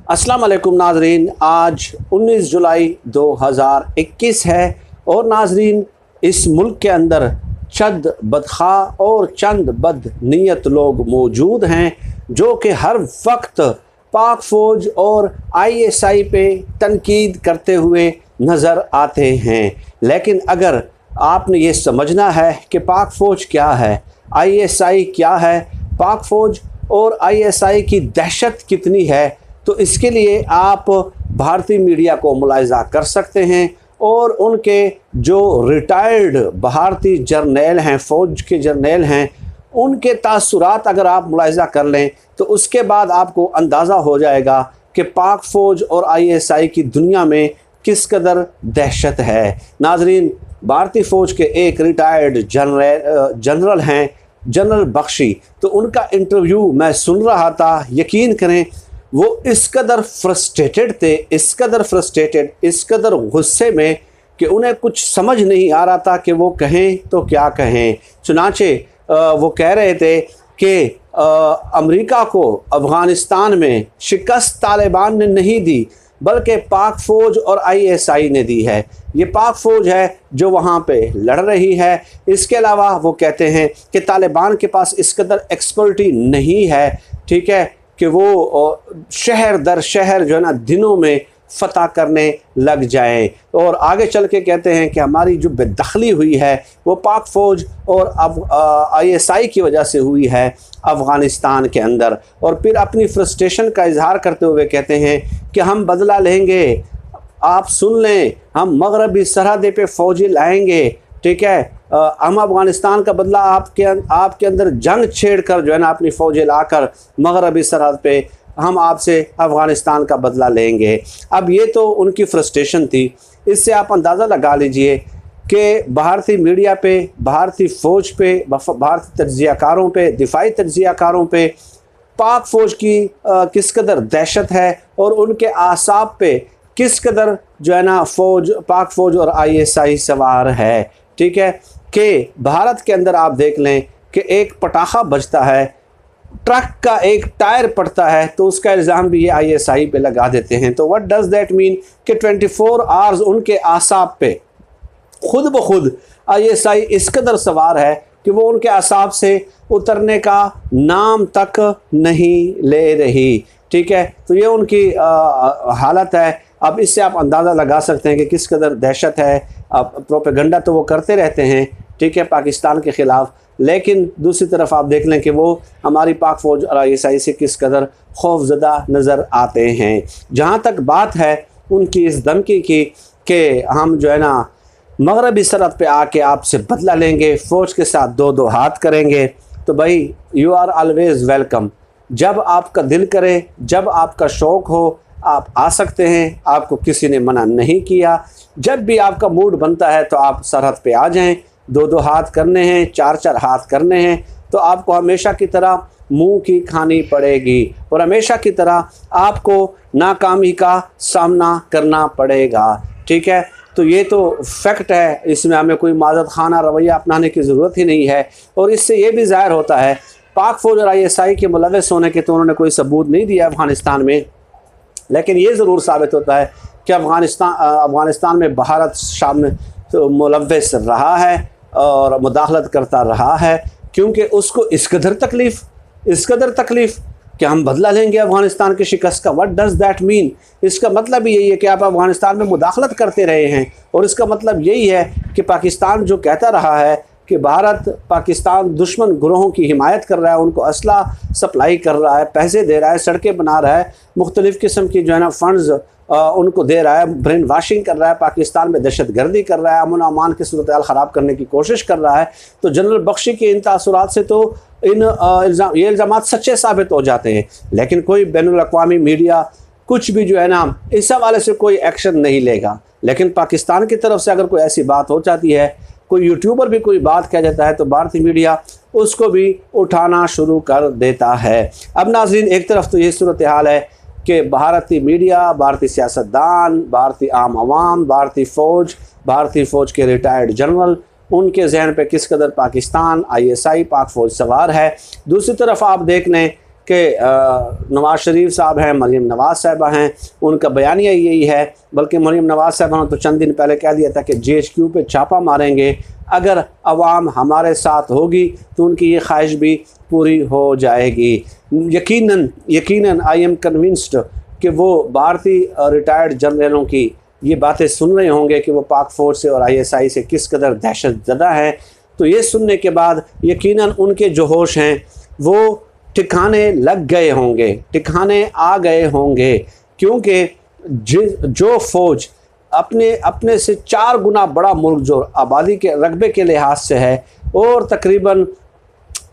अस्सलाम वालेकुम नाजरीन, आज 19 जुलाई 2021 है और नाजरीन इस मुल्क के अंदर चंद बदखा और चंद बदनीयत लोग मौजूद हैं जो कि हर वक्त पाक फ़ौज और ISI पे तनकीद करते हुए नज़र आते हैं। लेकिन अगर आपने ये समझना है कि पाक फ़ौज क्या है, ISI क्या है, पाक फ़ौज और ISI की दहशत कितनी है, तो इसके लिए आप भारतीय मीडिया को मुलाहिज़ा कर सकते हैं और उनके जो रिटायर्ड भारतीय जर्नैल हैं, फ़ौज के जर्नैल हैं, उनके तासुरात अगर आप मुलाहिज़ा कर लें तो उसके बाद आपको अंदाज़ा हो जाएगा कि पाक फ़ौज और ISI की दुनिया में किस कदर दहशत है। नाजरीन, भारतीय फ़ौज के एक रिटायर्ड जनरल हैं, जनरल बख्शी, तो उनका इंटरव्यू मैं सुन रहा था। यकीन करें वो इस कदर फ्रस्ट्रेटेड थे, इस कदर फ्रस्ट्रेटेड, इस कदर गुस्से में कि उन्हें कुछ समझ नहीं आ रहा था कि वो कहें तो क्या कहें। चुनाचे वो कह रहे थे कि अमेरिका को अफ़गानिस्तान में शिकस्त तालिबान ने नहीं दी बल्कि पाक फ़ौज और ISI ने दी है। ये पाक फ़ौज है जो वहाँ पे लड़ रही है। इसके अलावा वो कहते हैं कि तालिबान के पास इस कदर एक्सपर्टी नहीं है, ठीक है, कि वो शहर दर शहर जो है ना दिनों में फ़तह करने लग जाएं। और आगे चल के कहते हैं कि हमारी जो बेदखली हुई है वो पाक फ़ौज और अब ISI की वजह से हुई है अफ़गानिस्तान के अंदर। और फिर अपनी फ्रस्ट्रेशन का इजहार करते हुए कहते हैं कि हम बदला लेंगे, आप सुन लें, हम मगरबी सरहद पे फ़ौजी लाएंगे, ठीक है, हम अफ़गानिस्तान का बदला आपके अंदर जंग छेड़ कर जो है ना अपनी फ़ौजें लाकर मगरबी सरहद पे हम आपसे अफ़गानिस्तान का बदला लेंगे। अब ये तो उनकी फ्रस्ट्रेशन थी। इससे आप अंदाज़ा लगा लीजिए कि भारतीय मीडिया पे, भारतीय फ़ौज पे, भारतीय तज्ज़ियाकारों पे, दिफाई तज्ज़ियाकारों पे पाक फ़ौज की किस कदर दहशत है और उनके आसाब पे किस कदर जो है ना पाक फ़ौज और ISI सवार है। ठीक है कि भारत के अंदर आप देख लें कि एक पटाखा बजता है, ट्रक का एक टायर पड़ता है तो उसका इल्ज़ाम भी ये ISI पे लगा देते हैं। तो व्हाट डज़ दैट मीन कि 24 आवर्स उनके आसाब पे खुद ब खुद ISI इस कदर सवार है कि वो उनके आसाब से उतरने का नाम तक नहीं ले रही। ठीक है, तो ये उनकी हालत है। अब इससे आप अंदाज़ा लगा सकते हैं कि किस कदर दहशत है। अब प्रोपेगंडा तो वो करते रहते हैं, ठीक है, पाकिस्तान के ख़िलाफ़, लेकिन दूसरी तरफ आप देख लें कि वो हमारी पाक फ़ौज और ISI से किस कदर खौफज़दा नज़र आते हैं। जहाँ तक बात है उनकी इस धमकी की कि हम जो है ना मगरबी सरहद पे आके आपसे बदला लेंगे, फ़ौज के साथ दो दो हाथ करेंगे, तो भाई यू आर ऑलवेज़ वेलकम। जब आपका दिल करे, जब आपका शौक़ हो, आप आ सकते हैं, आपको किसी ने मना नहीं किया। जब भी आपका मूड बनता है तो आप सरहद पे आ जाएं, दो दो हाथ करने हैं, चार चार हाथ करने हैं, तो आपको हमेशा की तरह मुंह की खानी पड़ेगी और हमेशा की तरह आपको नाकामी का सामना करना पड़ेगा। ठीक है, तो ये तो फैक्ट है, इसमें हमें कोई माज़रत खाना रवैया अपनाने की ज़रूरत ही नहीं है। और इससे ये भी ज़ाहिर होता है पाक फ़ौज और ISI के मुलव्वस होने के तो उन्होंने कोई सबूत नहीं दिया अफ़गानिस्तान में, लेकिन ये ज़रूर साबित होता है कि अफ़गानिस्तान में भारत शामिल तो मुलव्वस रहा है और मुदाखलत करता रहा है, क्योंकि उसको इस कदर तकलीफ़ कि हम बदला लेंगे अफ़गानिस्तान की शिकस्त का। What does that mean? इसका मतलब यही है कि आप अफ़गानिस्तान में मुदाखलत करते रहे हैं और इसका मतलब यही है कि पाकिस्तान जो कहता रहा है कि भारत पाकिस्तान दुश्मन ग्रोहों की हिमायत कर रहा है, उनको असला सप्लाई कर रहा है, पैसे दे रहा है, सड़कें बना रहा है, मुख्तलिफ़ किस्म की जो है ना फ़ंड्स उनको दे रहा है, ब्रेन वाशिंग कर रहा है, पाकिस्तान में दहशतगर्दी कर रहा है, अमन अमान की सूरत हाल ख़राब करने की कोशिश कर रहा है। तो जनरल बख्शी के इन तासुरात से तो ये इल्ज़ामात सच्चे साबित हो जाते हैं, लेकिन कोई बैनुल अक़वामी मीडिया कुछ भी जो है ना इस हवाले से कोई एक्शन नहीं लेगा। लेकिन पाकिस्तान की तरफ से अगर कोई ऐसी बात हो जाती है, कोई यूट्यूबर भी कोई बात कह जाता है, तो भारतीय मीडिया उसको भी उठाना शुरू कर देता है। अब नाज़रीन, एक तरफ तो ये सूरत हाल है कि भारतीय मीडिया, भारतीय सियासतदान, भारतीय आम आवाम, भारतीय फ़ौज के रिटायर्ड जनरल, उनके जहन पे किस कदर पाकिस्तान, ISI, पाक फ़ौज सवार है। दूसरी तरफ आप देख लें कि नवाज़ शरीफ साहब हैं, मरीम नवाज़ साहिबा हैं, उनका बयानिया यही है। बल्कि मरीम नवाज़ साहिबा ने तो चंद दिन पहले कह दिया था कि GHQ पे छापा मारेंगे, अगर अवाम हमारे साथ होगी तो उनकी ये ख्वाहिश भी पूरी हो जाएगी। यकीनन आई एम कन्विंस्ड कि वो भारतीय रिटायर्ड जनरलों की ये बातें सुन रहे होंगे कि वो पाक फ़ौज से और ISI से किस कदर दहशत ज़दा हैं। तो ये सुनने के बाद यकीनन उनके जो होश हैं वो ठिकाने लग गए होंगे, ठिकाने आ गए होंगे, क्योंकि जो फ़ौज अपने से 4 गुना बड़ा मुल्क जो आबादी के रकबे के लिहाज से है और तकरीबन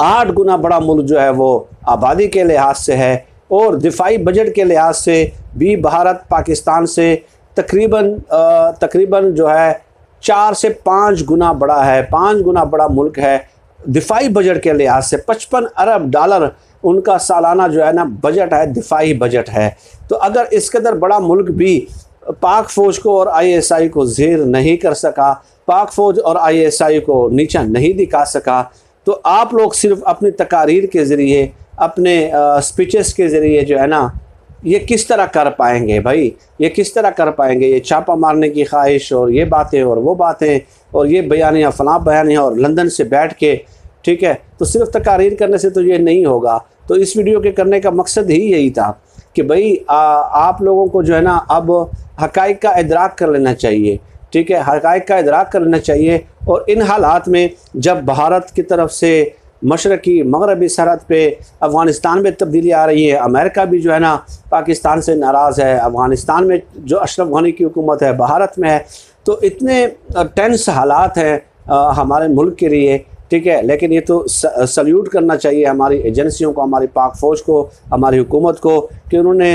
8 गुना बड़ा मुल्क जो है वो आबादी के लिहाज से है और दिफाई बजट के लिहाज से भी भारत पाकिस्तान से तकरीबन जो है 4 से 5 गुना बड़ा है, 5 गुना बड़ा मुल्क है। दिफाई बजट के लिहाज से 55 अरब डॉलर उनका सालाना जो है ना बजट है, दिफाई बजट है। तो अगर इस कदर बड़ा मुल्क भी पाक फ़ौज को और ISI को ज़ेर नहीं कर सका, पाक फ़ौज और ISI को नीचा नहीं दिखा सका, तो आप लोग सिर्फ अपनी तकारीर के ज़रिए, अपने स्पीचेस के ज़रिए जो है ना, ये किस तरह कर पाएंगे भाई, ये किस तरह कर पाएंगे? ये छापा मारने की ख्वाहिश और ये बातें और वो बातें और ये बयानियाँ फलां बयानियाँ और लंदन से बैठ के, ठीक है, तो सिर्फ तकारीर करने से तो ये नहीं होगा। तो इस वीडियो के करने का मकसद ही यही था कि भाई आप लोगों को जो है ना अब हक़ाइक़ का इदराक कर लेना चाहिए, ठीक है, हक़ाइक़ का इदराक कर लेना चाहिए। और इन हालात में जब भारत की तरफ से मशरक़ी मगरबी सरहद पे अफ़गानिस्तान में तब्दीली आ रही है, अमेरिका भी जो है ना पाकिस्तान से नाराज़ है, अफ़गानिस्तान में जो अशरफ गनी की हुकूमत है, भारत में है, तो इतने टेंस हालात हैं हमारे मुल्क के लिए, ठीक है। लेकिन ये तो सल्यूट करना चाहिए हमारी एजेंसियों को, हमारी पाक फ़ौज को, हमारी हुकूमत को कि उन्होंने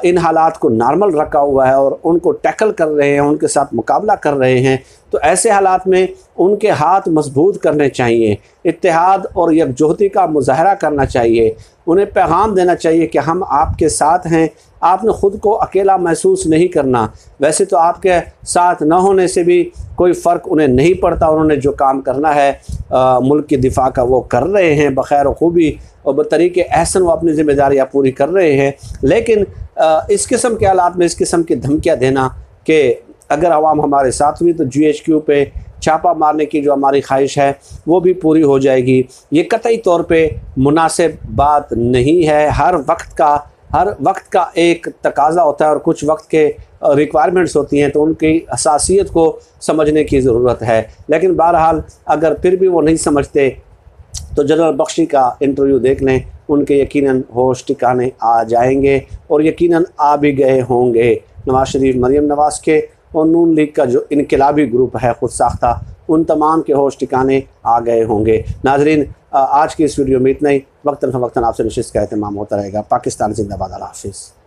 इन हालात को नॉर्मल रखा हुआ है और उनको टैकल कर रहे हैं, उनके साथ मुकाबला कर रहे हैं। तो ऐसे हालात में उनके हाथ मजबूत करने चाहिए, इत्तेहाद और यकजहती का मुजाहरा करना चाहिए, उन्हें पैगाम देना चाहिए कि हम आपके साथ हैं, आपने ख़ुद को अकेला महसूस नहीं करना। वैसे तो आपके साथ न होने से भी कोई फ़र्क उन्हें नहीं पड़ता, उन्होंने जो काम करना है मुल्क की दिफा का वो कर रहे हैं बख़ैर खूबी और बतरीक़े अहसन, वो अपनी ज़िम्मेदारियाँ पूरी कर रहे हैं। लेकिन इस किस्म के हालात में इस किस्म की धमकियाँ देना कि अगर आवाम हमारे साथ हुई तो GHQ पे छापा मारने की जो हमारी ख्वाहिश है वो भी पूरी हो जाएगी, ये कतई तौर पे मुनासिब बात नहीं है। हर वक्त का एक तकाज़ा होता है और कुछ वक्त के रिक्वायरमेंट्स होती हैं, तो उनकी हसासियत को समझने की ज़रूरत है। लेकिन बहरहाल अगर फिर भी वो नहीं समझते तो जनरल बख्शी का इंटरव्यू देख लें, उनके यकीनन होश ठिकाने आ जाएंगे और यकीनन आ भी गए होंगे। नवाज़ शरीफ, मरीम नवाज़ के और नून लीग का जो इनकलाबी ग्रुप है खुद साख्ता, उन तमाम के होश ठिकाने आ गए होंगे। नाजरीन, आज की इस वीडियो में इतना ही। वक्तन फ़वक्तन आपसे नशिस्त का एहतमाम होता रहेगा। पाकिस्तान जिंदाबाद। अल्लाह हाफ़िज़।